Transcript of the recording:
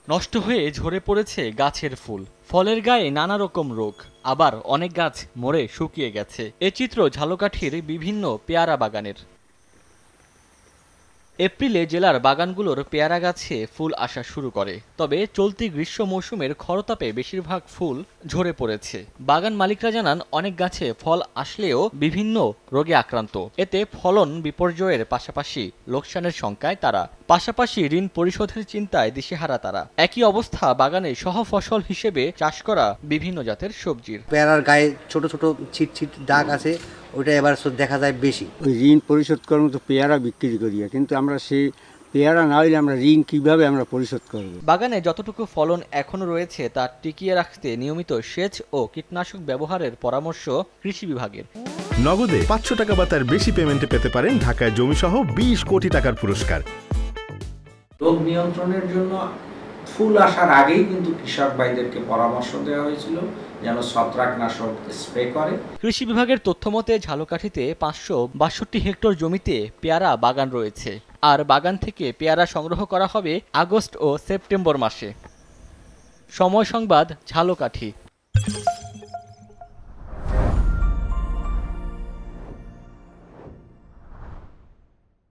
নষ্ট হয়ে ঝরে পড়েছে গাছের ফুল, ফলের গায়ে নানা রকম রোগ, আবার অনেক গাছ মরে শুকিয়ে গেছে। এ চিত্র ঝালকাঠির বিভিন্ন পেয়ারা বাগানের। এপ্রিলে জেলার বাগানগুলোর পেয়ারা গাছে ফুল আসা শুরু করে, তবে চলতি গ্রীষ্ম মৌসুমের খরতাপে বেশিরভাগ ফুল ঝরে পড়েছে। বাগান মালিকরা জানান, অনেক গাছে ফল আসলেও বিভিন্ন রোগে আক্রান্ত। এতে ফলন বিপর্যয়ের পাশাপাশি লোকসানের শঙ্কায় তারা, পাশাপাশি ঋণ পরিশোধের চিন্তায় দিশেহারা তারা। একই অবস্থা বাগানে সহ ফসল হিসেবে চাষ করা বিভিন্ন জাতের সবজির। পেয়ারার গায়ে ছোট ছোট ছিট ছিট দাগ আছে, ওইটা এবার দেখা যায় বেশি। ওই ঋণ পরিশোধ করার মতো পেয়ারা বিক্রি করি, কিন্তু আমরা সেই পেয়ারা না হইলে আমরা ঋণ কিভাবে আমরা পরিশোধ করব? বাগানে যতটুকু ফলন এখনো রয়েছে তা টিকিয়ে রাখতে নিয়মিত সেচ ও কীটনাশক ব্যবহারের পরামর্শ কৃষি বিভাগের। নগদে 500 টাকা বা তার বেশি পেমেন্টে পেতে পারেন ঢাকায় জমিসহ 20 কোটি টাকার পুরস্কার। রোগ নিয়ন্ত্রণের জন্য ফুল আসার আগেই কিন্তু কৃষক ভাইদেরকে পরামর্শ দেওয়া হয়েছিল যেন ছত্রাকনাশক স্প্রে করে। কৃষি বিভাগের তথ্যমতে ঝালকাঠিতে 562 হেক্টর জমিতে পেয়ারা বাগান রয়েছে, আর বাগান থেকে পেয়ারা সংগ্রহ করা হবে আগস্ট ও সেপ্টেম্বর মাসে। সময় সংবাদ, ঝালকাঠি।